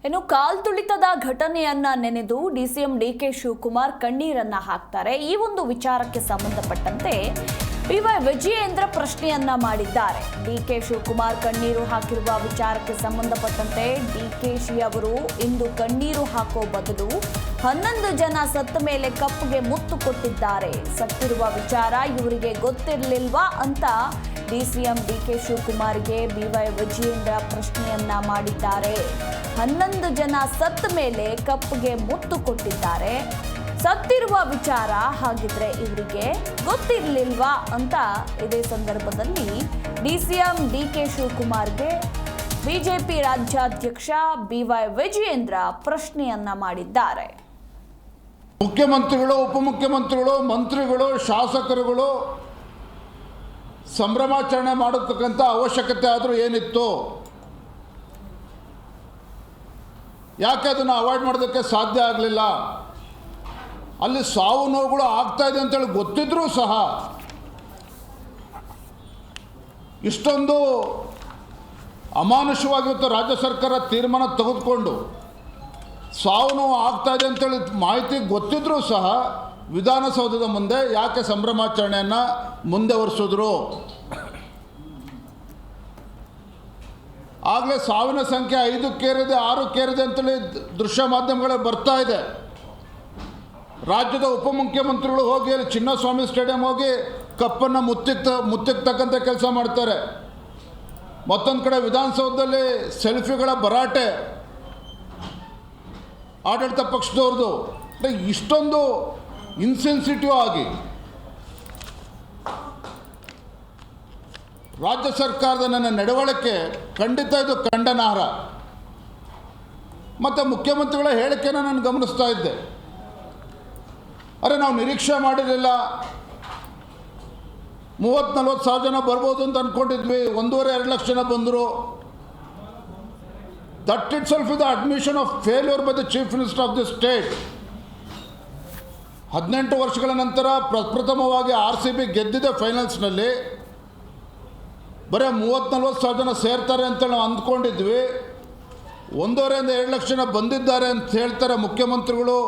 ಇನ್ನು ಕಾಲ್ತುಳಿತದ ಘಟನೆಯನ್ನ ನೆನೆದು DCM DK Shivakumar ಕಣ್ಣೀರನ್ನ ಹಾಕ್ತಾರೆ. ಈ ಒಂದು ವಿಚಾರಕ್ಕೆ ಸಂಬಂಧಪಟ್ಟಂತೆ ಬಿವೈ ವಿಜಯೇಂದ್ರ ಪ್ರಶ್ನೆಯನ್ನ ಮಾಡಿದ್ದಾರೆ. ಡಿಕೆ ಶಿವಕುಮಾರ್ ಕಣ್ಣೀರು ಹಾಕಿರುವ ವಿಚಾರಕ್ಕೆ ಸಂಬಂಧಪಟ್ಟಂತೆ ಡಿಕೆಶಿ ಅವರು ಇಂದು ಕಣ್ಣೀರು ಹಾಕೋ ಬದಲು 11 ಜನ ಸತ್ತ ಮೇಲೆ ಕಪ್ಪಿಗೆ ಮುತ್ತು ಕೊಟ್ಟಿದ್ದಾರೆ. ಸತ್ತಿರುವ ವಿಚಾರ ಇವರಿಗೆ ಗೊತ್ತಿರಲಿಲ್ವಾ ಅಂತ ಡಿಸಿಎಂ ಡಿಕೆ ಶಿವಕುಮಾರ್ಗೆ ಬಿವೈ ವಿಜಯೇಂದ್ರ ಪ್ರಶ್ನೆಯನ್ನ ಮಾಡಿದ್ದಾರೆ. 11 ಜನ ಸತ್ತ ಮೇಲೆ ಕಪ್ಪಿಗೆ ಮುತ್ತು ಕೊಟ್ಟಿದ್ದಾರೆ. ಸತ್ತಿರುವ ವಿಚಾರ ಹಾಗಿದ್ರೆ ಇವರಿಗೆ ಗೊತ್ತಿರಲಿಲ್ವಾ ಅಂತ ಇದೇ ಸಂದರ್ಭದಲ್ಲಿ ಡಿಸಿಎಂ ಡಿಕೆ ಶಿವಕುಮಾರ್ಗೆ ಬಿಜೆಪಿ ರಾಜ್ಯಾಧ್ಯಕ್ಷ ಬಿವೈ ವಿಜಯೇಂದ್ರ ಪ್ರಶ್ನೆಯನ್ನ ಮಾಡಿದ್ದಾರೆ. ಮುಖ್ಯಮಂತ್ರಿಗಳು, ಉಪಮುಖ್ಯಮಂತ್ರಿಗಳು, ಮಂತ್ರಿಗಳು, ಶಾಸಕರುಗಳು ಸಂಭ್ರಮಾಚರಣೆ ಮಾಡತಕ್ಕಂಥ ಅವಶ್ಯಕತೆ ಆದರೂ ಏನಿತ್ತು? ಯಾಕೆ ಅದನ್ನು ಅವಾಯ್ಡ್ ಮಾಡೋದಕ್ಕೆ ಸಾಧ್ಯ ಆಗಲಿಲ್ಲ? ಅಲ್ಲಿ ಸಾವು ನೋವುಗಳು ಆಗ್ತಾ ಇದೆ ಅಂತೇಳಿ ಗೊತ್ತಿದ್ರೂ ಸಹ ಇಷ್ಟೊಂದು ಅಮಾನುಷವಾಗಿತ್ತು ರಾಜ್ಯ ಸರ್ಕಾರ ತೀರ್ಮಾನ ತೆಗೆದುಕೊಂಡು ಸಾವು ನೋವು ಆಗ್ತಾ ಇದೆ ಅಂತೇಳಿ ಮಾಹಿತಿ ಗೊತ್ತಿದ್ರೂ ಸಹ ವಿಧಾನಸೌಧದ ಮುಂದೆ ಯಾಕೆ ಸಂಭ್ರಮಾಚರಣೆಯನ್ನು ಮುಂದುವರಿಸಿದ್ರು? ಆಗಲೇ ಸಾವಿನ ಸಂಖ್ಯೆ 5ಕ್ಕೇರಿದೆ, 6ಕ್ಕೇರಿದೆ ಅಂತೇಳಿ ದೃಶ್ಯ ಮಾಧ್ಯಮಗಳಲ್ಲಿ ಬರ್ತಾ ಇದೆ. ರಾಜ್ಯದ ಉಪಮುಖ್ಯಮಂತ್ರಿಗಳು ಹೋಗಿ ಅಲ್ಲಿ ಚಿನ್ನಸ್ವಾಮಿ ಸ್ಟೇಡಿಯಂ ಹೋಗಿ ಕಪ್ಪನ್ನು ಮುತ್ತಿಕ್ತಕ್ಕಂಥ ಕೆಲಸ ಮಾಡ್ತಾರೆ. ಮತ್ತೊಂದು ಕಡೆ ವಿಧಾನಸೌಧದಲ್ಲಿ ಸೆಲ್ಫಿಗಳ ಭರಾಟೆ ಆಡಳಿತ ಪಕ್ಷದವ್ರದ್ದು. ಇಷ್ಟೊಂದು ಇನ್ಸೆನ್ಸಿಟಿವ್ ಆಗಿ ರಾಜ್ಯ ಸರ್ಕಾರದ ನನ್ನ ನಡವಳಿಕೆ ಖಂಡಿತ ಇದು ಖಂಡನಾರ್ಹ. ಮತ್ತು ಮುಖ್ಯಮಂತ್ರಿಗಳ ಹೇಳಿಕೆನ ನಾನು ಗಮನಿಸ್ತಾ ಇದ್ದೆ. ನಾವು ನಿರೀಕ್ಷೆ ಮಾಡಿರಲಿಲ್ಲ, 30-40 ಸಾವಿರ ಜನ ಬರ್ಬೋದು ಅಂತ ಅಂದ್ಕೊಂಡಿದ್ವಿ, 1.5-2 ಲಕ್ಷ ಜನ ಬಂದರು. That it self is the admission of failure by the chief minister of the state. 18 ವರ್ಷಗಳ ನಂತರ ಪ್ರಪ್ರಥಮವಾಗಿ RCB ಗೆದ್ದಿದೆ ಫೈನಲ್ಸ್ನಲ್ಲಿ. ಬರೀ 30-40 ಸಾವಿರ ಜನ ಸೇರ್ತಾರೆ ಅಂತೇಳಿ ನಾವು ಅಂದ್ಕೊಂಡಿದ್ವಿ. 1.5-2 ಲಕ್ಷ ಜನ ಬಂದಿದ್ದಾರೆ ಅಂತ ಹೇಳ್ತಾರೆ ಮುಖ್ಯಮಂತ್ರಿಗಳು.